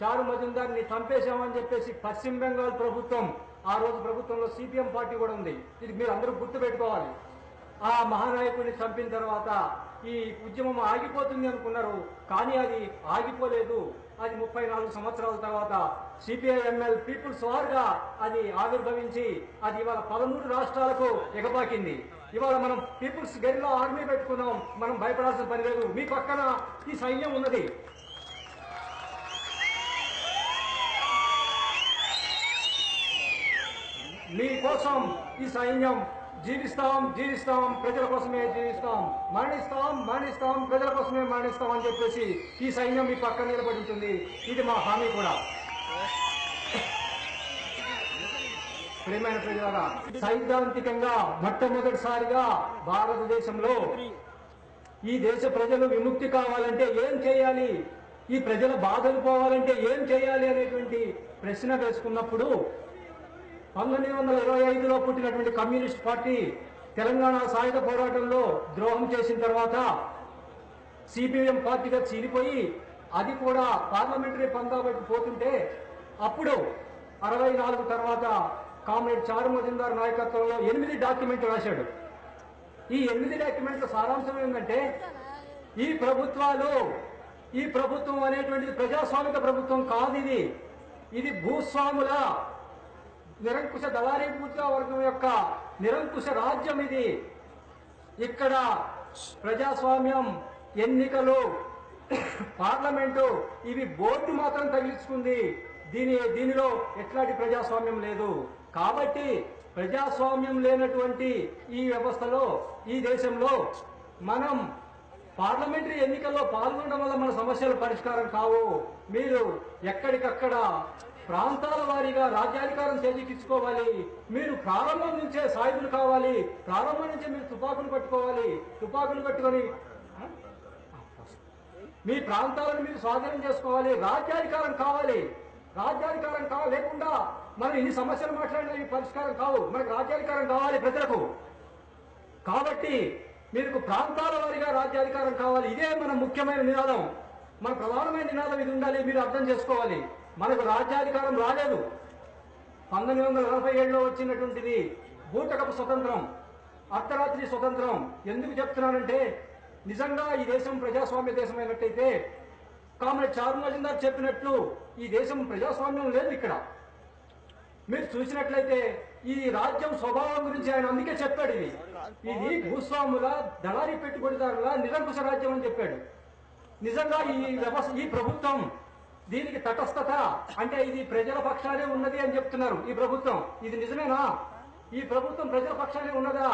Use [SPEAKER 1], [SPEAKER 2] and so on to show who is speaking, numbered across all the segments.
[SPEAKER 1] చారు మజుందార్ని చంపేశామని చెప్పేసి పశ్చిమ బెంగాల్ ప్రభుత్వం, ఆ రోజు ప్రభుత్వంలో సిపిఎం పార్టీ కూడా ఉంది, ఇది మీరు అందరూ గుర్తుపెట్టుకోవాలి. ఆ మహానాయకుడిని చంపిన తర్వాత ఈ ఉద్యమం ఆగిపోతుంది అనుకున్నారు, కానీ అది ఆగిపోలేదు. అది 34 సంవత్సరాల తర్వాత సిపిఐఎంఎల్ పీపుల్స్ వార్గా అది ఆవిర్భవించి అది ఇవాళ 13 రాష్ట్రాలకు ఎగబాకింది. ఇవాళ మనం పీపుల్స్ గెరిల్లా ఆర్మీ పెట్టుకున్నాం, మనం భయపడాల్సిన పని లేదు. మీ పక్కన ఈ సైన్యం ఉన్నది. మీకోసం ఈ సైన్యం జీవిస్తాం, ప్రజల కోసమే జీవిస్తాం, మరణిస్తాం, ప్రజల కోసమే మరణిస్తాం అని చెప్పేసి ఈ సైన్యం మీ పక్కన నిలబడి ఉంటుంది. ఇది మా హామీ కూడా. ప్రియమైన ప్రజలారా, సైద్ధాంతికంగా మొట్టమొదటిసారిగా భారతదేశంలో ఈ దేశ ప్రజలు విముక్తి కావాలంటే ఏం చేయాలి, ఈ ప్రజల బాధలు పోవాలంటే ఏం చేయాలి అనేటువంటి ప్రశ్న వేసుకున్నప్పుడు 1925లో పుట్టినటువంటి కమ్యూనిస్ట్ పార్టీ తెలంగాణ సాయుధ పోరాటంలో ద్రోహం చేసిన తర్వాత సిపిఎం పార్టీగా చీలిపోయి అది కూడా పార్లమెంటరీ పందాబట్టి పోతుంటే అప్పుడు 64 తర్వాత కామ్రేడ్ చారు మజుందార్ నాయకత్వంలో 8 డాక్యుమెంట్లు రాశాడు. ఈ 8 డాక్యుమెంట్ల సారాంశం ఏంటంటే ఈ ప్రభుత్వం అనేటువంటిది ప్రజాస్వామిక ప్రభుత్వం కాదు, ఇది భూస్వాముల నిరంకుశ దళారీ వర్గం యొక్క నిరంకుశ రాజ్యం. ఇది ఇక్కడ ప్రజాస్వామ్యం, ఎన్నికలు, పార్లమెంటు ఇవి బోర్డు మాత్రం తగిలించుకుంది. దీనిలో ఎట్లాంటి ప్రజాస్వామ్యం లేదు. కాబట్టి ప్రజాస్వామ్యం లేనటువంటి ఈ వ్యవస్థలో, ఈ దేశంలో మనం పార్లమెంటరీ ఎన్నికల్లో పాల్గొనడం వల్ల మన సమస్యలు పరిష్కారం కావు. మీరు ఎక్కడికక్కడ ప్రాంతాల వారీగా రాజ్యాధికారం చేజిక్కించుకోవాలి. మీరు ప్రారంభం నుంచే సాయుధులు కావాలి, ప్రారంభం నుంచే మీరు తుపాకులు పట్టుకోవాలి. తుపాకులు పట్టుకొని మీ ప్రాంతాలను మీరు స్వాధీనం చేసుకోవాలి. రాజ్యాధికారం కావాలి. లేకుండా మనం ఇన్ని సమస్యలు మాట్లాడినా పరిష్కారం కావు. మనకు రాజ్యాధికారం కావాలి ప్రజలకు. కాబట్టి మీకు ప్రాంతాల వారీగా రాజ్యాధికారం కావాలి. ఇదే మన ముఖ్యమైన నినాదం, మన ప్రధానమైన నినాదం ఇది ఉండాలి. మీరు అర్థం చేసుకోవాలి. మనకు రాజ్యాధికారం రాలేదు. 1947లో వచ్చినటువంటిది బూటకపు స్వతంత్రం, అర్ధరాత్రి స్వతంత్రం. ఎందుకు చెప్తున్నానంటే నిజంగా ఈ దేశం ప్రజాస్వామ్య దేశం అయినట్టయితే కామ్రేడ్ చారు మజుందార్ చెప్పినట్లు ఈ దేశం ప్రజాస్వామ్యం లేదు. ఇక్కడ మీరు చూసినట్లయితే ఈ రాజ్యం స్వభావం గురించి ఆయన అందుకే చెప్పాడు. ఇది భూస్వాముల, దళారీ పెట్టుబడిదారుల నిరంకుశ రాజ్యం అని చెప్పాడు. నిజంగా ఈ ప్రభుత్వం దీనికి తటస్థత అంటే ఇది ప్రజల పక్షానే ఉన్నది అని చెప్తున్నారు ఈ ప్రభుత్వం. ఇది నిజమేనా? ఈ ప్రభుత్వం ప్రజల పక్షానే ఉన్నదా?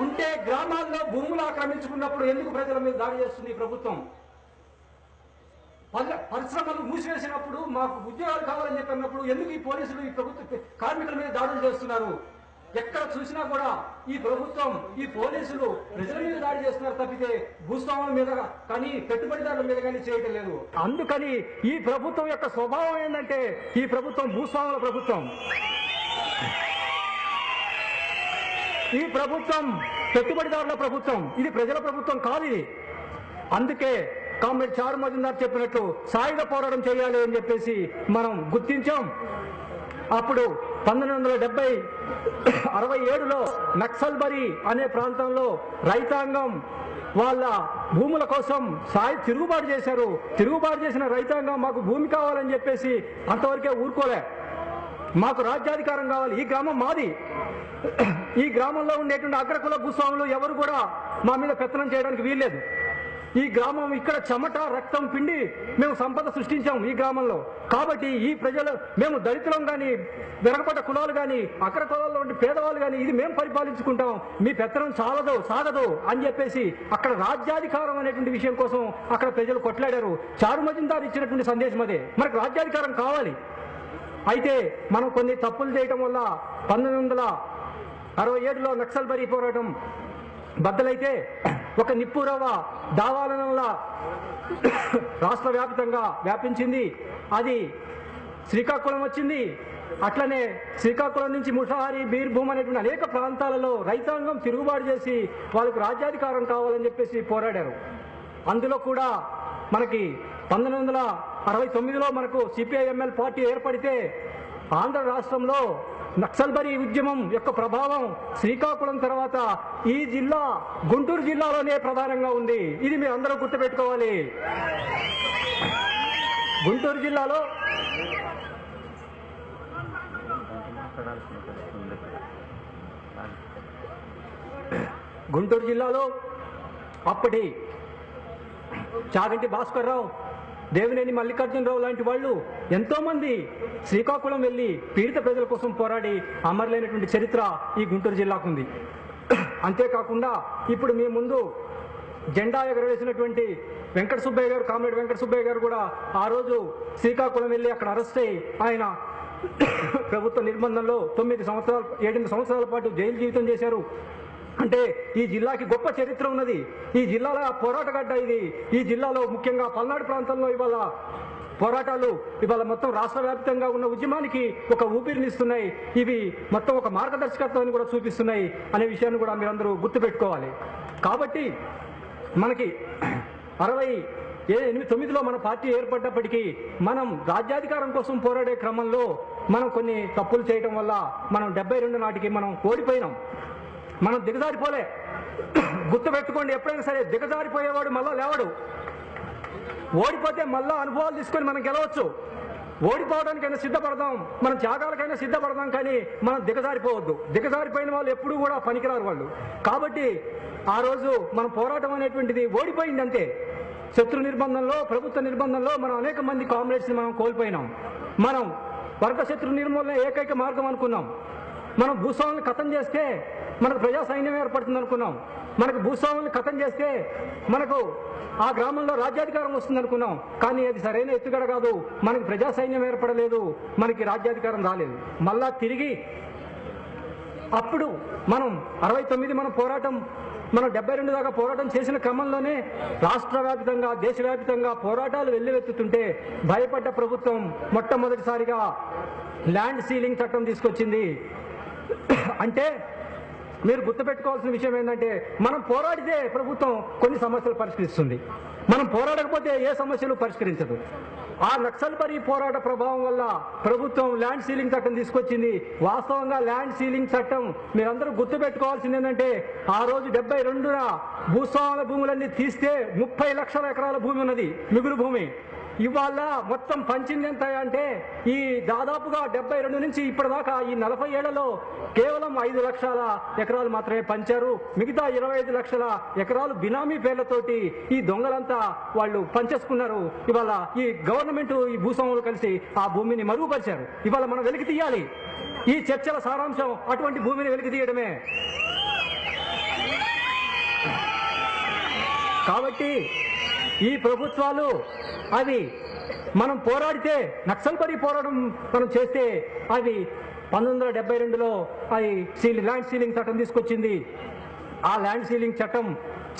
[SPEAKER 1] ఉంటే గ్రామాల్లో భూములు ఆక్రమించుకున్నప్పుడు ఎందుకు ప్రజల మీద దాడి చేస్తుంది ఈ ప్రభుత్వం? పరిశ్రమలు మూసివేసినప్పుడు మాకు ఉద్యోగాలు కావాలని చెప్పినప్పుడు ఎందుకు ఈ పోలీసులు ఈ ప్రభుత్వ కార్మికుల మీద దాడులు చేస్తున్నారు? ఎక్కడ చూసినా కూడా ఈ ప్రభుత్వం, ఈ పోలీసులు ప్రజల మీద దాడి చేస్తున్నారు తప్పితే భూస్వాముల మీద కానీ పెట్టుబడిదారుల మీద కానీ చేయటం లేదు. అందుకని ఈ ప్రభుత్వం యొక్క స్వభావం ఏంటంటే ఈ ప్రభుత్వం భూస్వాముల ప్రభుత్వం. ఈ ప్రభుత్వం పెట్టుబడిదారుల ప్రభుత్వం, ఇది ప్రజల ప్రభుత్వం కాదు. ఇది అందుకే కామ్రేడ్ చారు మజుందార్ చెప్పినట్లు సాయుధ పోరాటం చేయాలి అని చెప్పేసి మనం గుర్తించాం. అప్పుడు 1967లో నక్సల్బరీ అనే ప్రాంతంలో రైతాంగం వాళ్ళ భూముల కోసం తిరుగుబాటు చేశారు. తిరుగుబాటు చేసిన రైతాంగం మాకు భూమి కావాలని చెప్పేసి అంతవరకే ఊరుకోలే. మాకు రాజ్యాధికారం కావాలి, ఈ గ్రామం మాది. ఈ గ్రామంలో ఉండేటువంటి అగ్రకుల భూస్వాములు ఎవరు కూడా మా మీద పెత్తనం చేయడానికి వీల్లేదు. ఈ గ్రామం ఇక్కడ చెమట రక్తం పిండి మేము సంపద సృష్టించాం ఈ గ్రామంలో. కాబట్టి ఈ ప్రజలు, మేము దళితులం కానీ వెనకబడ్డ కులాలు కానీ అగ్ర కులాల్లో ఉండే పేదవాళ్ళు కానీ ఇది మేము పరిపాలించుకుంటాం, మీ పెత్తనం సాగదు అని చెప్పేసి అక్కడ రాజ్యాధికారం అనేటువంటి విషయం కోసం అక్కడ ప్రజలు కొట్లాడారు. చారు మజుందార్ ఇచ్చినటువంటి సందేశం అదే, మనకు రాజ్యాధికారం కావాలి. అయితే మనం కొన్ని తప్పులు చేయటం వల్ల 1967లో నక్సల్బరీ పోరాటం బద్దలైతే ఒక నిప్పురవ దావాలనంలా రాష్ట్ర వ్యాప్తంగా వ్యాపించింది. అది శ్రీకాకుళం వచ్చింది. అట్లనే శ్రీకాకుళం నుంచి ముషాహారి, బీర్భూమ్ అనేటువంటి అనేక ప్రాంతాలలో రైతాంగం తిరుగుబాటు చేసి వాళ్ళకు రాజ్యాధికారం కావాలని చెప్పేసి పోరాడారు. అందులో కూడా మనకి 1969లో మనకు సిపిఐఎంఎల్ పార్టీ ఏర్పడితే ఆంధ్ర రాష్ట్రంలో నక్సల్బరీ ఉద్యమం యొక్క ప్రభావం శ్రీకాకుళం తర్వాత ఈ జిల్లా గుంటూరు జిల్లాలోనే ప్రధానంగా ఉంది. ఇది మీరు అందరూ గుర్తుపెట్టుకోవాలి. గుంటూరు జిల్లాలో అప్పటి చాగంటి భాస్కర్ రావు, దేవినేని మల్లికార్జునరావు లాంటి వాళ్ళు ఎంతోమంది శ్రీకాకుళం వెళ్ళి పీడిత ప్రజల కోసం పోరాడి అమరులైనటువంటి చరిత్ర ఈ గుంటూరు జిల్లాకు ఉంది. అంతేకాకుండా ఇప్పుడు మీ ముందు జెండా ఎగరవేసినటువంటి వెంకట సుబ్బయ్య గారు, కామ్రేడ్ వెంకట సుబ్బయ్య గారు కూడా ఆ రోజు శ్రీకాకుళం వెళ్ళి అక్కడ అరెస్ట్ అయ్యి ఆయన ప్రభుత్వ నిర్బంధంలో 8 సంవత్సరాల పాటు జైలు జీవితం చేశారు. అంటే ఈ జిల్లాకి గొప్ప చరిత్ర ఉన్నది. ఈ జిల్లాలో పోరాటగడ్డ ఇది. ఈ జిల్లాలో ముఖ్యంగా పల్నాడు ప్రాంతంలో ఇవాళ పోరాటాలు ఇవాళ మొత్తం రాష్ట్ర వ్యాప్తంగా ఉన్న ఉద్యమానికి ఒక ఊపిరినిస్తున్నాయి. ఇవి మొత్తం ఒక మార్గదర్శకత్వాన్ని కూడా చూపిస్తున్నాయి అనే విషయాన్ని కూడా మీరందరూ గుర్తుపెట్టుకోవాలి. కాబట్టి మనకి 69లో మన పార్టీ ఏర్పడ్డప్పటికీ మనం రాజ్యాధికారం కోసం పోరాడే క్రమంలో మనం కొన్ని తప్పులు చేయడం వల్ల మనం 72 నాటికి మనం ఓడిపోయినాం. మనం దిగజారిపోలే. గుర్తుపెట్టుకోండి, ఎప్పుడైనా సరే దిగజారిపోయేవాడు మళ్ళా లేవడు. ఓడిపోతే మళ్ళా అనుభవాలు తీసుకొని మనం గెలవచ్చు. ఓడిపోవడానికైనా సిద్ధపడదాం, మనం త్యాగాలకైనా సిద్ధపడదాం, కానీ మనం దిగజారిపోవద్దు. దిగజారిపోయిన వాళ్ళు ఎప్పుడూ కూడా పనికిరారు వాళ్ళు. కాబట్టి ఆ రోజు మన పోరాటం అనేటువంటిది ఓడిపోయింది అంతే. శత్రు నిర్బంధంలో, ప్రభుత్వ నిర్బంధంలో మనం అనేక మంది కామ్రేడ్స్ని మనం కోల్పోయినాం. మనం వర్గ శత్రు నిర్మూలన ఏకైక మార్గం అనుకున్నాం. మనం భూస్వాములను ఖతం చేస్తే మనకు ప్రజా సైన్యం ఏర్పడుతుంది అనుకున్నాం. మనకు భూస్వాములను ఖతం చేస్తే మనకు ఆ గ్రామంలో రాజ్యాధికారం వస్తుంది అనుకున్నాం. కానీ అది సరైన ఎత్తుగడ కాదు. మనకి ప్రజా సైన్యం ఏర్పడలేదు, మనకి రాజ్యాధికారం రాలేదు. మళ్ళా తిరిగి అప్పుడు మనం 69 మన పోరాటం, మనం 72 దాకా పోరాటం చేసిన క్రమంలోనే రాష్ట్ర వ్యాప్తంగా, దేశవ్యాప్తంగా పోరాటాలు వెల్లువెత్తుతుంటే భయపడ్డ ప్రభుత్వం మొట్టమొదటిసారిగా ల్యాండ్ సీలింగ్ చట్టం తీసుకొచ్చింది. అంటే మీరు గుర్తుపెట్టుకోవాల్సిన విషయం ఏంటంటే, మనం పోరాడితే ప్రభుత్వం కొన్ని సమస్యలు పరిష్కరిస్తుంది, మనం పోరాడకపోతే ఏ సమస్యలు పరిష్కరించదు. ఆ నక్సల్బరీ పోరాట ప్రభావం వల్ల ప్రభుత్వం ల్యాండ్ సీలింగ్ చట్టం తీసుకొచ్చింది. వాస్తవంగా ల్యాండ్ సీలింగ్ చట్టం మీరందరూ గుర్తుపెట్టుకోవాల్సింది ఏంటంటే, ఆ రోజు 72న భూస్వాముల భూములన్నీ తీస్తే 30 లక్షల ఎకరాల భూమి ఉన్నది, మిగులు భూమి. ఇవాళ మొత్తం పంచింది ఎంత అంటే, ఈ దాదాపుగా 72 నుంచి ఇప్పటిదాకా ఈ 40 ఏళ్లలో కేవలం 5 లక్షల ఎకరాలు మాత్రమే పంచారు. మిగతా 25 లక్షల ఎకరాలు బినామీ పేర్లతోటి ఈ దొంగలంతా వాళ్ళు పంచేసుకున్నారు. ఇవాళ ఈ గవర్నమెంట్, ఈ భూస్వాములు కలిసి ఆ భూమిని మరుగుపరిచారు. ఇవాళ మనం వెలికి తీయాలి. ఈ చర్చల సారాంశం అటువంటి భూమిని వెలికి తీయడమే. కాబట్టి ఈ ప్రభుత్వాలు అవి మనం పోరాడితే, నక్సల్బరీ పోరాటం మనం చేస్తే, అది 1972లో అది ల్యాండ్ సీలింగ్ చట్టం తీసుకొచ్చింది. ఆ ల్యాండ్ సీలింగ్ చట్టం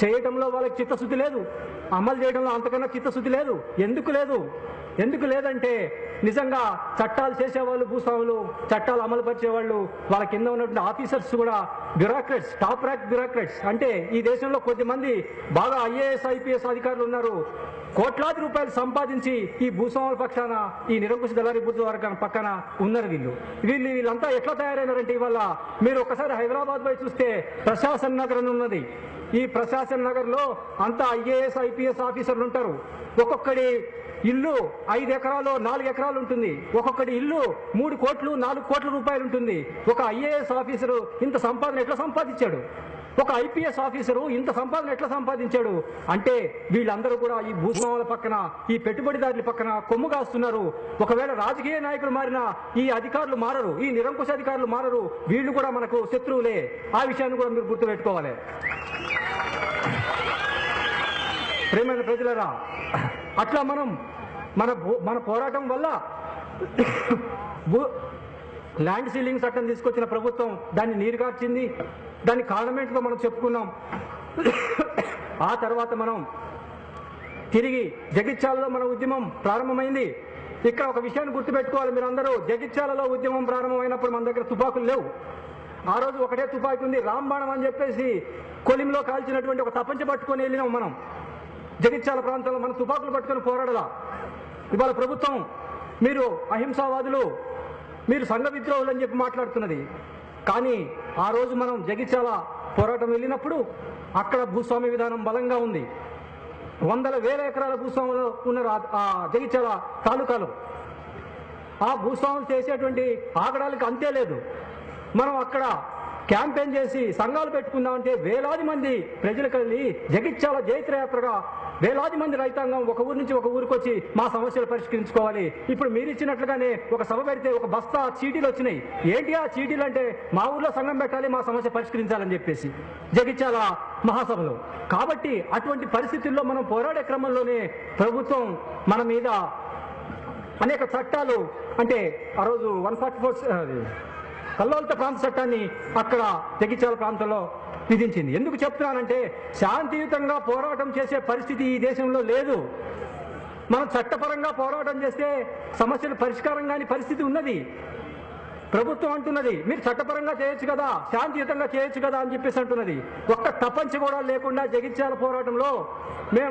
[SPEAKER 1] చేయటంలో వాళ్ళకి చిత్తశుద్ధి లేదు, అమలు చేయడంలో అంతకన్నా చిత్తశుద్ధి లేదు. ఎందుకు లేదంటే, నిజంగా చట్టాలు చేసేవాళ్ళు భూస్వాములు, చట్టాలు అమలు పరిచేవాళ్ళు, వాళ్ళ కింద ఉన్నటువంటి ఆఫీసర్స్ కూడా బ్యూరోక్రాట్స్, టాప్ ర్యాంక్ బ్యూరోక్రాట్స్. అంటే ఈ దేశంలో కొద్దిమంది బాగా ఐఏఎస్, ఐపీఎస్ అధికారులు ఉన్నారు. కోట్లాది రూపాయలు సంపాదించి ఈ భూస్వాముల పక్షాన, ఈ నిరంకుశ దళారీ వర్గం పక్కన ఉన్నారు వీళ్ళంతా ఎట్లా తయారైనారంటే, ఇవాళ మీరు ఒకసారి హైదరాబాద్ పోయి చూస్తే ప్రశాసన్ నగర్ అని ఉన్నది. ఈ ప్రశాసన్ నగర్ లో అంతా ఐఏఎస్, ఐపీఎస్ ఆఫీసర్లు ఉంటారు. ఒక్కొక్కడి ఇల్లు 5 ఎకరాలు, 4 ఎకరాలు ఉంటుంది. ఒక్కొక్కటి ఇల్లు 3 కోట్లు, 4 కోట్ల రూపాయలు ఉంటుంది. ఒక ఐఏఎస్ ఆఫీసరు ఇంత సంపాదన ఎట్లా సంపాదించాడు? ఒక ఐపీఎస్ ఆఫీసరు ఇంత సంపాదన ఎట్లా సంపాదించాడు? అంటే వీళ్ళందరూ కూడా ఈ భూస్వాముల పక్కన, ఈ పెట్టుబడిదారుల పక్కన కొమ్ము కాస్తున్నారు. ఒకవేళ రాజకీయ నాయకులు మారినా ఈ అధికారులు మారరు, ఈ నిరంకుశ అధికారులు మారరు. వీళ్ళు కూడా మనకు శత్రువులే. ఆ విషయాన్ని కూడా మీరు గుర్తుపెట్టుకోవాలి. ప్రేమైన ప్రజలరా, అట్లా మనం మన పోరాటం వల్ల ల్యాండ్ సీలింగ్ చట్టం తీసుకొచ్చిన ప్రభుత్వం దాన్ని నీరుగార్చింది. దాని కారణమేంటో మనం చెప్పుకున్నాం. ఆ తర్వాత మనం తిరిగి జగిత్యాలలో మన ఉద్యమం ప్రారంభమైంది. ఇక్కడ ఒక విషయాన్ని గుర్తుపెట్టుకోవాలి మీరందరూ. జగిత్యాలలో ఉద్యమం ప్రారంభమైనప్పుడు మన దగ్గర తుపాకులు లేవు. ఆ రోజు ఒకటే తుపాకి ఉంది, రాంబాణం అని చెప్పేసి కొలింలో కాల్చినటువంటి ఒక తపంచ పట్టుకొని వెళ్ళినాం మనం. జగిత్యాల ప్రాంతంలో మన తుపాకులు పట్టుకొని పోరాడలా. ఇవాళ ప్రభుత్వం మీరు అహింసావాదులు, మీరు సంఘ విద్రోహులు అని చెప్పి మాట్లాడుతున్నది. కానీ ఆ రోజు మనం జగిత్యాల పోరాటం వెళ్ళినప్పుడు అక్కడ భూస్వామ్య విధానం బలంగా ఉంది. వందల వేల ఎకరాల భూస్వాములు ఉన్నారు ఆ జగిత్యాల తాలూకాలో. ఆ భూస్వాములు చేసేటువంటి ఆగడాలకు అంతే లేదు. మనం అక్కడ క్యాంపెయిన్ చేసి సంఘాలు పెట్టుకుందామంటే వేలాది మంది ప్రజలకు వెళ్ళి జగిత్యాల జైత్రయాత్రగా వేలాది మంది రైతాంగం ఒక ఊరి నుంచి ఒక ఊరికి వచ్చి మా సమస్యలు పరిష్కరించుకోవాలి. ఇప్పుడు మీరు ఇచ్చినట్లుగానే ఒక సభ పెడితే ఒక బస్తా చీటీలు వచ్చినాయి. ఏంటి ఆ చీటీలు అంటే మా ఊర్లో సంఘం పెట్టాలి, మా సమస్య పరిష్కరించాలని చెప్పేసి జగిత్యాల మహాసభలో. కాబట్టి అటువంటి పరిస్థితుల్లో మనం పోరాడే క్రమంలోనే ప్రభుత్వం మన మీద అనేక చట్టాలు, అంటే ఆ రోజు 144 కల్లోలిత ప్రాంత చట్టాన్ని అక్కడ జగిత్యాల ప్రాంతంలో విధించింది. ఎందుకు చెప్తున్నానంటే శాంతియుతంగా పోరాటం చేసే పరిస్థితి ఈ దేశంలో లేదు. మనం చట్టపరంగా పోరాటం చేస్తే సమస్యలు పరిష్కారం కాని పరిస్థితి ఉన్నది. ప్రభుత్వం అంటున్నది మీరు చట్టపరంగా చేయొచ్చు కదా, శాంతియుతంగా చేయొచ్చు కదా అని చెప్పేసి అంటున్నది. ఒక్క తపంచి కూడా లేకుండా జగిత్యాల పోరాటంలో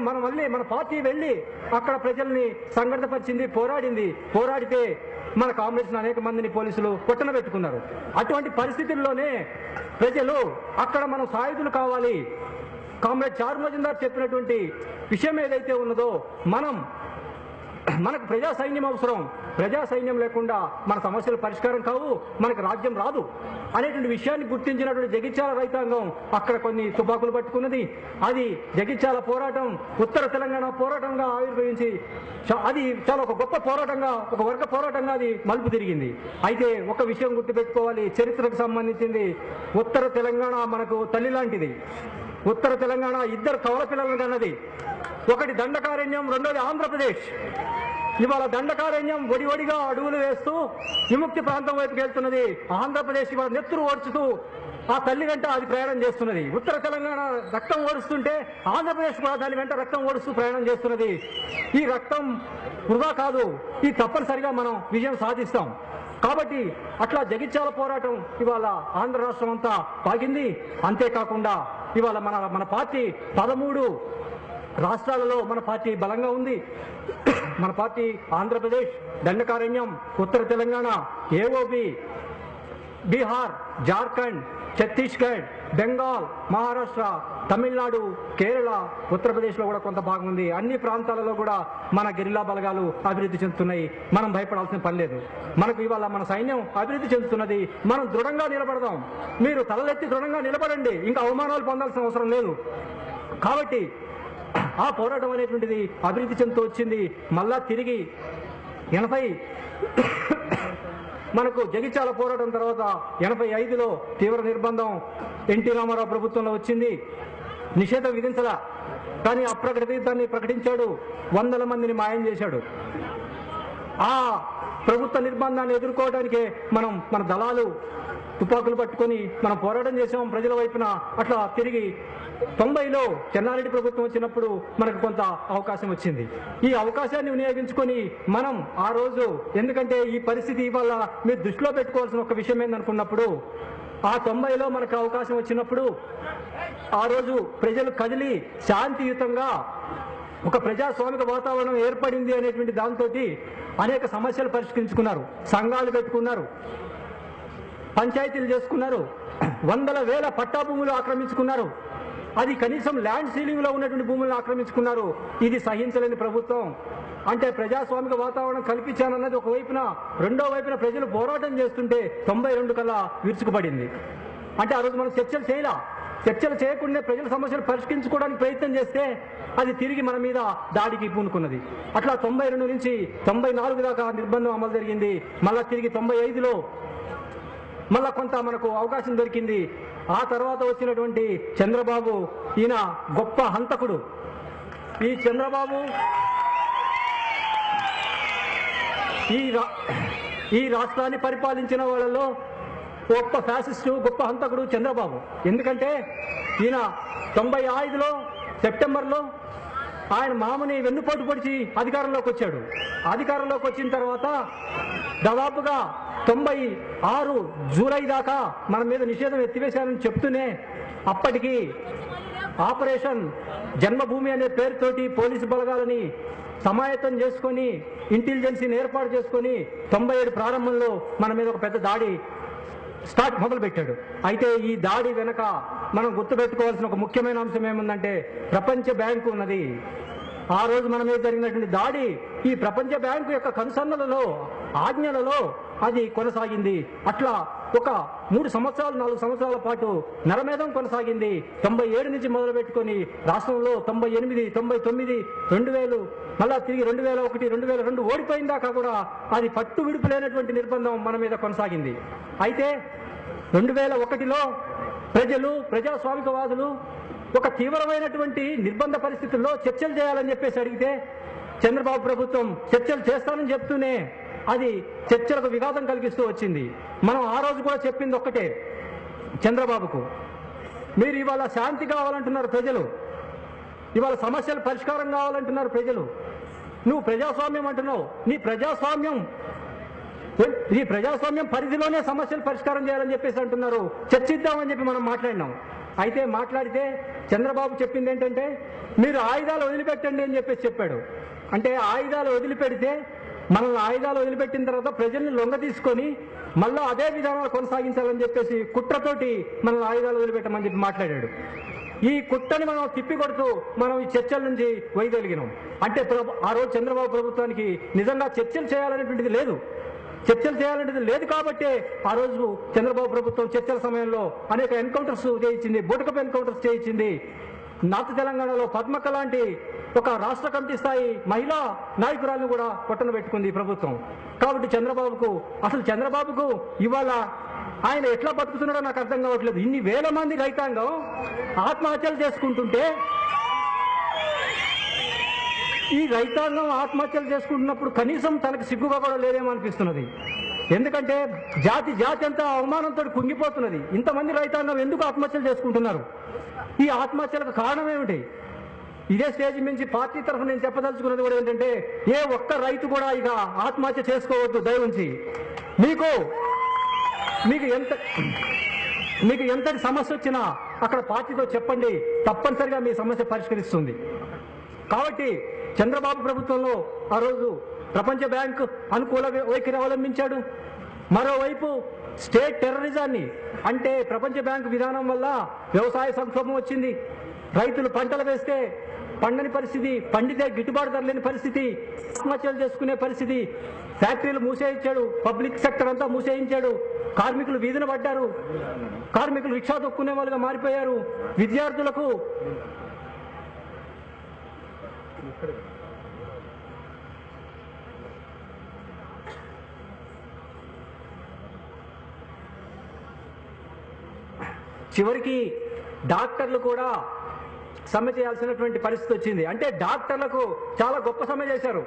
[SPEAKER 1] మనం మళ్ళీ మన పార్టీ వెళ్ళి అక్కడ ప్రజల్ని సంఘటితపరిచింది, పోరాడితే మన కామ్రేడ్స్ అనేక మందిని పోలీసులు పొట్టన పెట్టుకున్నారు. అటువంటి పరిస్థితుల్లోనే ప్రజలు అక్కడ మనం సాయుధులు కావాలి. కామ్రేడ్ చారు మజుందార్ చెప్పినటువంటి విషయం ఏదైతే ఉన్నదో మనకు ప్రజా సైన్యం అవసరం, ప్రజా సైన్యం లేకుండా మన సమస్యలు పరిష్కారం కావు, మనకు రాజ్యం రాదు అనేటువంటి విషయాన్ని గుర్తించినటువంటి జగిత్యాల రైతాంగం అక్కడ కొన్ని తుపాకులు పట్టుకున్నది. అది జగిత్యాల పోరాటం ఉత్తర తెలంగాణ పోరాటంగా ఆవిర్భవించి అది చాలా ఒక గొప్ప పోరాటంగా, ఒక వర్గ పోరాటంగా అది మలుపు తిరిగింది. అయితే ఒక విషయం గుర్తుపెట్టుకోవాలి, చరిత్రకు సంబంధించింది. ఉత్తర తెలంగాణ మనకు తల్లి లాంటిది. ఉత్తర తెలంగాణ ఇద్దరు కవల పిల్లలను కన్నది. ఒకటి దండకారణ్యం, రెండోది ఆంధ్రప్రదేశ్. ఇవాళ దండకారణ్యం ఒడిగా అడుగులు వేస్తూ విముక్తి ప్రాంతం వైపుకి వెళ్తున్నది. ఆంధ్రప్రదేశ్ ఇవాళ నెత్తురు ఓడ్చుతూ ఆ తల్లి వెంట అది ప్రయాణం చేస్తున్నది. ఉత్తర తెలంగాణ రక్తం ఓడుస్తుంటే ఆంధ్రప్రదేశ్ కూడా దాని వెంట రక్తం ఓడుస్తూ ప్రయాణం చేస్తున్నది. ఈ రక్తం వృధా కాదు, ఈ తప్పనిసరిగా మనం విజయం సాధిస్తాం. కాబట్టి అట్లా జగిత్యాల పోరాటం ఇవాళ ఆంధ్ర రాష్ట్రం అంతా పాకింది. అంతేకాకుండా ఇవాళ మన పార్టీ 13 రాష్ట్రాలలో మన పార్టీ బలంగా ఉంది. మన పార్టీ ఆంధ్రప్రదేశ్, దండకారణ్యం, ఉత్తర తెలంగాణ, ఏఓబి, బీహార్, జార్ఖండ్, ఛత్తీస్గఢ్, బెంగాల్, మహారాష్ట్ర, తమిళనాడు, కేరళ, ఉత్తరప్రదేశ్లో కూడా కొంత భాగం ఉంది. అన్ని ప్రాంతాలలో కూడా మన గెరిల్లా బలగాలు అభివృద్ధి చెందుతున్నాయి. మనం భయపడాల్సిన పని లేదు. మనకు ఇవాళ మన సైన్యం అభివృద్ధి చెందుతున్నది. మనం దృఢంగా నిలబడదాం. మీరు తలలెత్తి దృఢంగా నిలబడండి, ఇంకా అవమానాలు పొందాల్సిన అవసరం లేదు. కాబట్టి ఆ పోరాటం అనేటువంటిది అభివృద్ధి చెందుతూ వచ్చింది. మళ్ళా తిరిగి 80 మనకు జగిత్యాల పోరాటం తర్వాత 85లో తీవ్ర నిర్బంధం ఎన్టీ రామారావు ప్రభుత్వంలో వచ్చింది. నిషేధం విధించలా, కానీ అప్రకటితాన్ని ప్రకటించాడు. 100 మందిని మాయం చేశాడు. ఆ ప్రభుత్వ నిర్బంధాన్ని ఎదుర్కోవడానికే మన దళాలు తుపాకులు పట్టుకొని మనం పోరాటం చేసాం ప్రజల వైపున. అట్లా తిరిగి 90లో చెన్నారెడ్డి ప్రభుత్వం వచ్చినప్పుడు మనకు కొంత అవకాశం వచ్చింది. ఈ అవకాశాన్ని వినియోగించుకొని మనం ఆ రోజు, ఎందుకంటే ఈ పరిస్థితి ఇవాళ మీరు దృష్టిలో పెట్టుకోవాల్సిన ఒక విషయం ఏందనుకున్నప్పుడు, ఆ 90లో మనకు అవకాశం వచ్చినప్పుడు ఆ రోజు ప్రజలు కదిలి శాంతియుతంగా ఒక ప్రజాస్వామిక వాతావరణం ఏర్పడింది అనేటువంటి దాంతో అనేక సమస్యలు పరిష్కరించుకున్నారు. సంఘాలు పెట్టుకున్నారు, పంచాయతీలు చేసుకున్నారు, వందల వేల పట్టా భూములు ఆక్రమించుకున్నారు. అది కనీసం ల్యాండ్ సీలింగ్ లో ఉన్నటువంటి భూములను ఆక్రమించుకున్నారు. ఇది సహించలేని ప్రభుత్వం. అంటే ప్రజాస్వామిక వాతావరణం కల్పించానన్నది ఒకవైపున, రెండో వైపున ప్రజలు పోరాటం చేస్తుంటే 92 కల్లా విరుచుకుపడింది. అంటే ఆ రోజు మనం చర్చలు చేయకుండా ప్రజల సమస్యలు పరిష్కరించుకోవడానికి ప్రయత్నం చేస్తే అది తిరిగి మన మీద దాడికి పూనుకున్నది. అట్లా 92 నుంచి 94 దాకా నిర్బంధం అమలు జరిగింది. మళ్ళా తిరిగి 95లో మళ్ళా కొంత మనకు అవకాశం దొరికింది. ఆ తర్వాత వచ్చినటువంటి చంద్రబాబు, ఈయన గొప్ప హంతకుడు. ఈ చంద్రబాబు ఈ రాష్ట్రాన్ని పరిపాలించిన వాళ్ళలో గొప్ప ఫ్యాసిస్టు, గొప్ప హంతకుడు చంద్రబాబు. ఎందుకంటే ఈయన 95లో సెప్టెంబర్లో ఆయన మామని వెన్నుపోటు పొడిచి అధికారంలోకి వచ్చాడు. అధికారంలోకి వచ్చిన తర్వాత దాదాపుగా 96 జూలై దాకా మన మీద నిషేధం ఎత్తివేశారని చెప్తూనే అప్పటికి ఆపరేషన్ జన్మభూమి అనే పేరుతోటి పోలీసు బలగాలని సమాయత్తం చేసుకొని ఇంటెలిజెన్సీని ఏర్పాటు చేసుకొని 97 ప్రారంభంలో మన మీద ఒక పెద్ద దాడి మొదలుపెట్టాడు. అయితే ఈ దాడి వెనక మనం గుర్తుపెట్టుకోవాల్సిన ఒక ముఖ్యమైన అంశం ఏముందంటే ప్రపంచ బ్యాంకు ఉన్నది. ఆ రోజు మన మీద జరిగినటువంటి దాడి ఈ ప్రపంచ బ్యాంకు యొక్క కనుసన్నలలో ఆజ్ఞలలో అది కొనసాగింది. అట్లా ఒక 3 సంవత్సరాలు 4 సంవత్సరాల పాటు నరమేధం కొనసాగింది. 97 నుంచి మొదలు పెట్టుకొని రాష్ట్రంలో 98, 99, 2000 మళ్ళా తిరిగి 2001, 2002 ఓడిపోయిన దాకా కూడా అది పట్టు విడుపు లేనటువంటి నిర్బంధం మన మీద కొనసాగింది. అయితే 2001లో ప్రజాస్వామికవాదులు ఒక తీవ్రమైనటువంటి నిర్బంధ పరిస్థితుల్లో చర్చలు చేయాలని చెప్పేసి అడిగితే చంద్రబాబు ప్రభుత్వం చర్చలు చేస్తానని చెప్తూనే అది చర్చలకు విఘాతం కలిగిస్తూ వచ్చింది. మనం ఆ రోజు కూడా చెప్పింది ఒక్కటే చంద్రబాబుకు, మీరు ఇవాళ శాంతి కావాలంటున్నారు ప్రజలు, ఇవాళ సమస్యల పరిష్కారం కావాలంటున్నారు ప్రజలు, నువ్వు ప్రజాస్వామ్యం అంటున్నావు, నీ ప్రజాస్వామ్యం పరిధిలోనే సమస్యలు పరిష్కారం చేయాలని చెప్పేసి అంటున్నారు, చర్చిద్దామని చెప్పి మనం మాట్లాడినాం. అయితే మాట్లాడితే చంద్రబాబు చెప్పింది ఏంటంటే మీరు ఆయుధాలు వదిలిపెట్టండి అని చెప్పేసి చెప్పాడు. అంటే ఆయుధాలు వదిలిపెడితే మనల్ని ఆయుధాలు వదిలిపెట్టిన తర్వాత ప్రజల్ని లొంగ తీసుకొని మళ్ళా అదే విధానాలు కొనసాగించాలని చెప్పేసి కుట్రతోటి మనల్ని ఆయుధాలు వదిలిపెట్టమని చెప్పి మాట్లాడాడు. ఈ కుట్రని మనం తిప్పికొడుతూ మనం ఈ చర్చల నుంచి వైదొలిగినాం. అంటే ఆ రోజు చంద్రబాబు ప్రభుత్వానికి నిజంగా చర్చలు చేయాలనేటువంటిది లేదు కాబట్టి ఆ రోజు చంద్రబాబు ప్రభుత్వం చర్చల సమయంలో అనేక ఎన్కౌంటర్స్ చేయించింది, బూటకపు ఎన్కౌంటర్స్ చేయించింది. నార్త్ తెలంగాణలో పద్మక్క లాంటి ఒక రాష్ట్ర కమిటీ స్థాయి మహిళా నాయకురాలను కూడా పొట్టన పెట్టుకుంది ప్రభుత్వం. కాబట్టి చంద్రబాబుకు ఇవాళ ఆయన ఎట్లా బతుకుతున్నాడో నాకు అర్థం కావట్లేదు. ఇన్ని వేల మంది రైతాంగం ఆత్మహత్యలు చేసుకుంటుంటే ఈ రైతాంగం ఆత్మహత్యలు చేసుకుంటున్నప్పుడు కనీసం తనకు సిగ్గుగా కూడా లేదేమో అనిపిస్తున్నది. ఎందుకంటే జాతి అంతా అవమానంతో కుంగిపోతున్నది. ఇంతమంది రైతాంగం ఎందుకు ఆత్మహత్యలు చేసుకుంటున్నారు? ఈ ఆత్మహత్యలకు కారణం ఏమిటి? ఇదే స్టేజ్ నుంచి పార్టీ తరఫున నేను చెప్పదలుచుకున్నది కూడా ఏంటంటే ఏ ఒక్క రైతు కూడా ఇక ఆత్మహత్య చేసుకోవద్దు. దయవుంచి మీకు ఎంతటి సమస్య వచ్చినా అక్కడ పార్టీతో చెప్పండి, తప్పనిసరిగా మీ సమస్య పరిష్కరిస్తుంది. కాబట్టి చంద్రబాబు ప్రభుత్వంలో ఆ రోజు ప్రపంచ బ్యాంకు అనుకూల వైఖరి అవలంబించాడు. మరోవైపు స్టేట్ టెర్రరిజాన్ని, అంటే ప్రపంచ బ్యాంకు విధానం వల్ల వ్యవసాయ సంక్షోభం వచ్చింది. రైతులు పంటలు వేస్తే పండని పరిస్థితి, పండితే గిట్టుబాటు ధర లేని పరిస్థితి, ఆత్మహత్యలు చేసుకునే పరిస్థితి, ఫ్యాక్టరీలు మూసేయించాడు, పబ్లిక్ సెక్టర్ అంతా మూసేయించాడు, కార్మికులు వీధిన పడ్డారు, కార్మికులు రిక్షా తొక్కునే వాళ్ళుగా మారిపోయారు, విద్యార్థులకు చివరికి డాక్టర్లు కూడా సమ్మె చేయాల్సినటువంటి పరిస్థితి వచ్చింది. అంటే డాక్టర్లకు చాలా గొప్ప సమ్మె చేశారు.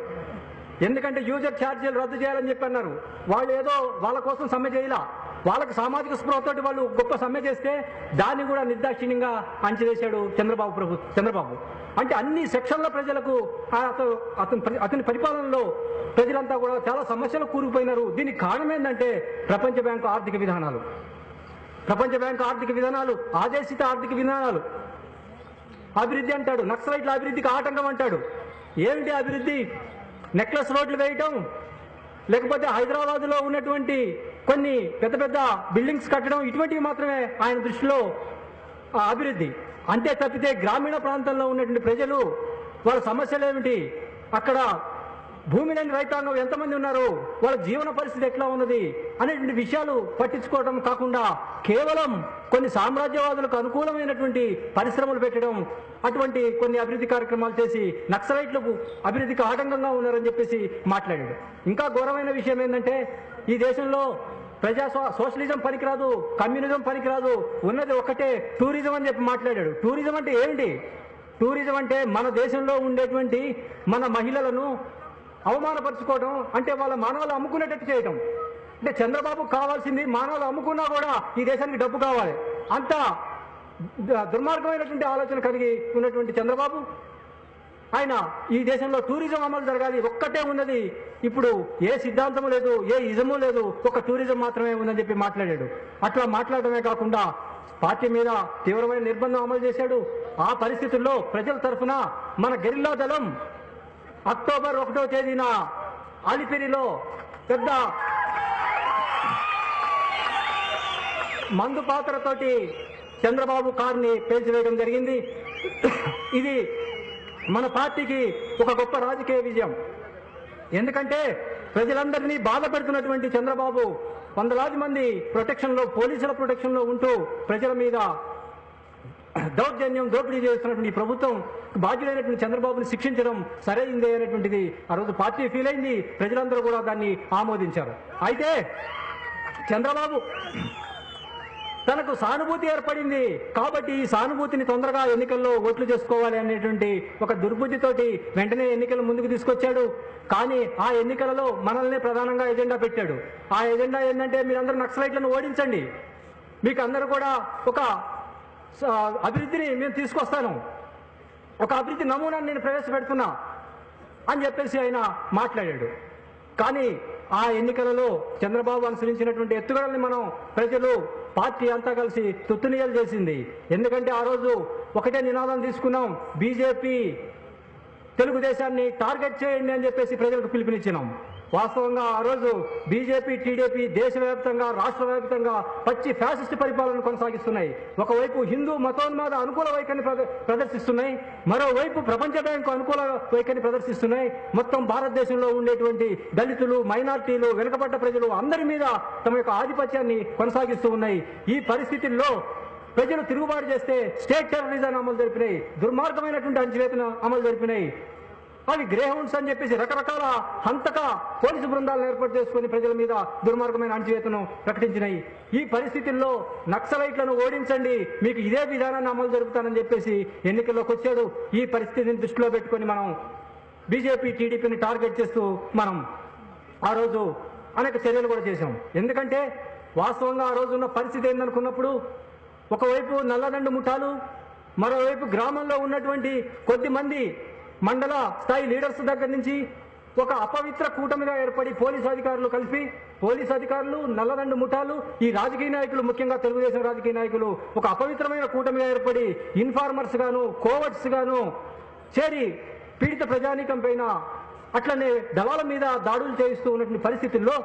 [SPEAKER 1] ఎందుకంటే యూజర్ ఛార్జీలు రద్దు చేయాలని చెప్పి అన్నారు. వాళ్ళు ఏదో వాళ్ళ కోసం సమ్మె చేయలా, వాళ్ళకి సామాజిక స్పృహతోటి వాళ్ళు గొప్ప సమ్మె చేస్తే దాన్ని కూడా నిర్దాక్షిణ్యంగా అంచివేశాడు చంద్రబాబు. అంటే అన్ని సెక్షన్ల ప్రజలకు అతని పరిపాలనలో ప్రజలంతా కూడా చాలా సమస్యలు కూరుకుపోయినారు. దీనికి కారణం ఏంటంటే ప్రపంచ బ్యాంకు ఆర్థిక విధానాలు, ఆదేశిత ఆర్థిక విధానాలు. అభివృద్ధి అంటాడు, నక్సలైట్ల అభివృద్ధికి ఆటంకం అంటాడు. ఏమిటి అభివృద్ధి? నెక్లెస్ రోడ్లు వేయటం, లేకపోతే హైదరాబాద్లో ఉన్నటువంటి కొన్ని పెద్ద పెద్ద బిల్డింగ్స్ కట్టడం, ఇటువంటివి మాత్రమే ఆయన దృష్టిలో అభివృద్ధి. అంతే తప్పితే గ్రామీణ ప్రాంతంలో ఉన్నటువంటి ప్రజలు వాళ్ళ సమస్యలు ఏమిటి, అక్కడ భూమి లేని రైతాంగం ఎంతమంది ఉన్నారు, వాళ్ళ జీవన పరిస్థితి ఎట్లా ఉన్నది అనేటువంటి విషయాలు పట్టించుకోవడం కాకుండా కేవలం కొన్ని సామ్రాజ్యవాదులకు అనుకూలమైనటువంటి పరిశ్రమలు పెట్టడం, అటువంటి కొన్ని అభివృద్ధి కార్యక్రమాలు చేసి నక్సలైట్లకు అభివృద్ధికి ఆటంకంగా ఉన్నారని చెప్పేసి మాట్లాడాడు. ఇంకా ఘోరమైన విషయం ఏంటంటే ఈ దేశంలో సోషలిజం పనికిరాదు, కమ్యూనిజం పనికిరాదు, ఉన్నది ఒక్కటే టూరిజం అని చెప్పి మాట్లాడాడు. టూరిజం అంటే ఏమిటి? టూరిజం అంటే మన దేశంలో ఉండేటువంటి మన మహిళలను అవమానపరుచుకోవడం, అంటే వాళ్ళ మానవాళ్ళు అమ్ముకునేటట్టు చేయటం. అంటే చంద్రబాబు కావాల్సింది మానవాళ్ళు అమ్ముకున్నా కూడా ఈ దేశానికి డబ్బు కావాలి. అంత దుర్మార్గమైనటువంటి ఆలోచన కలిగి ఉన్నటువంటి చంద్రబాబు ఆయన ఈ దేశంలో టూరిజం అమలు జరగాలి, ఒక్కటే ఉన్నది, ఇప్పుడు ఏ సిద్ధాంతం లేదు, ఏ ఇజము లేదు, ఒక టూరిజం మాత్రమే ఉందని చెప్పి మాట్లాడాడు. అట్లా మాట్లాడమే కాకుండా పార్టీ మీద తీవ్రమైన నిర్బంధం అమలు చేశాడు. ఆ పరిస్థితుల్లో ప్రజల తరఫున మన గెరిల్లా దళం అక్టోబర్ 1వ తేదీన అలిపిరిలో పెద్ద మందు పాత్రతోటి చంద్రబాబు కారుని పేల్చివేయడం జరిగింది. ఇది మన పార్టీకి ఒక గొప్ప రాజకీయ విజయం. ఎందుకంటే ప్రజలందరినీ బాధ పెడుతున్నటువంటి చంద్రబాబు వందలాది మంది ప్రొటెక్షన్లో, పోలీసుల ప్రొటెక్షన్లో ఉంటూ ప్రజల మీద దౌర్జన్యం, దోపిడీ చేస్తున్నటువంటి ఈ ప్రభుత్వం బాధ్యులైనటువంటి చంద్రబాబుని శిక్షించడం సరైందే అనేటువంటిది ఆ రోజు పార్టీ ఫీల్ అయింది. ప్రజలందరూ కూడా దాన్ని ఆమోదించారు. అయితే చంద్రబాబు తనకు సానుభూతి ఏర్పడింది కాబట్టి ఈ సానుభూతిని తొందరగా ఎన్నికల్లో ఓట్లు చేసుకోవాలి అనేటువంటి ఒక దుర్బుద్ధితోటి వెంటనే ఎన్నికలు ముందుకు తీసుకొచ్చాడు. కానీ ఆ ఎన్నికలలో మనల్ని ప్రధానంగా ఎజెండా పెట్టాడు. ఆ ఎజెండా ఏంటంటే మీరందరూ నక్సలైట్లను ఓడించండి, మీకు అందరూ కూడా ఒక అభివృద్ధిని మేము తీసుకొస్తాను, ఒక అభివృద్ధి నమూనాన్ని నేను ప్రవేశపెడుతున్నా అని చెప్పేసి ఆయన మాట్లాడాడు. కానీ ఆ ఎన్నికలలో చంద్రబాబు అనుసరించినటువంటి ఎత్తుగడల్ని మనం ప్రజలు, పార్టీ అంతా కలిసి తుత్తునియలు చేసింది. ఎందుకంటే ఆ రోజు ఒకటే నినాదం తీసుకున్నాం, బీజేపీ తెలుగుదేశాన్ని టార్గెట్ చేయండి అని చెప్పేసి ప్రజలకు పిలుపునిచ్చినాం. వాస్తవంగా ఆ రోజు బీజేపీ, టీడీపీ దేశవ్యాప్తంగా, రాష్ట్ర వ్యాప్తంగా పచ్చి ఫ్యాసిస్ట్ పరిపాలన కొనసాగిస్తున్నాయి. ఒకవైపు హిందూ మతోన్మాద అనుకూల వైఖరిని ప్రదర్శిస్తున్నాయి, మరోవైపు ప్రపంచ బ్యాంకు అనుకూల వైఖరిని ప్రదర్శిస్తున్నాయి. మొత్తం భారతదేశంలో ఉండేటువంటి దళితులు, మైనార్టీలు, వెనుకబడ్డ ప్రజలు అందరి మీద తమ యొక్క ఆధిపత్యాన్ని కొనసాగిస్తూ ఉన్నాయి. ఈ పరిస్థితుల్లో ప్రజలు తిరుగుబాటు చేస్తే స్టేట్ టెర్రరిజాన్ని అమలు జరిపినాయి, దుర్మార్గమైనటువంటి అణచివేతను అమలు జరిపినాయి. అవి గ్రేహౌండ్స్ అని చెప్పేసి రకరకాల హంతక పోలీసు బృందాలను ఏర్పాటు చేసుకుని ప్రజల మీద దుర్మార్గమైన అణచివేతను ప్రకటించినాయి. ఈ పరిస్థితుల్లో నక్సలైట్లను ఓడించండి, మీకు ఇదే విధానాన్ని అమలు జరుపుతానని చెప్పేసి ఎన్నికల్లోకి వచ్చాడు. ఈ పరిస్థితిని దృష్టిలో పెట్టుకుని మనం బీజేపీ, టీడీపీని టార్గెట్ చేస్తూ మనం ఆ రోజు అనేక చర్యలు కూడా చేశాం. ఎందుకంటే వాస్తవంగా ఆ రోజు ఉన్న పరిస్థితి ఏందనుకున్నప్పుడు ఒకవైపు నల్లదండు ముఠాలు, మరోవైపు గ్రామంలో ఉన్నటువంటి కొద్ది మంది మండల స్థాయి లీడర్స్ దగ్గర నుంచి ఒక అపవిత్ర కూటమిగా ఏర్పడి పోలీసు అధికారులు కలిపి, పోలీసు అధికారులు, నల్లదండు ముఠాలు, ఈ రాజకీయ నాయకులు, ముఖ్యంగా తెలుగుదేశం రాజకీయ నాయకులు ఒక అపవిత్రమైన కూటమిగా ఏర్పడి ఇన్ఫార్మర్స్ గాను, కోవర్ట్స్ గాను చేరి పీడిత ప్రజానీకం పైన అట్లనే దళాల మీద దాడులు చేయిస్తూ ఉన్నటువంటి పరిస్థితుల్లో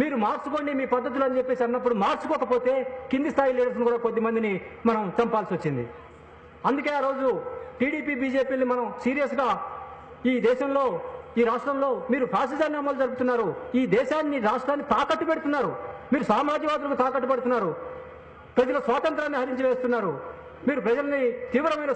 [SPEAKER 1] మీరు మార్చుకోండి మీ పద్ధతులు అని చెప్పేసి అన్నప్పుడు మార్చుకోకపోతే కింది స్థాయి లీడర్స్ని కూడా కొద్ది మందిని మనం చంపాల్సి వచ్చింది. అందుకే ఆ రోజు టీడీపీ, బీజేపీని మనం సీరియస్గా ఈ దేశంలో, ఈ రాష్ట్రంలో మీరు ఫ్యాసిజాన్ని అమలు జరుపుతున్నారు, ఈ దేశాన్ని, రాష్ట్రాన్ని తాకట్టు పెడుతున్నారు, మీరు సామాజికవాదులకు తాకట్టు పెడుతున్నారు, ప్రజల స్వాతంత్రాన్ని హరించి వేస్తున్నారు, మీరు ప్రజల్ని తీవ్రమైన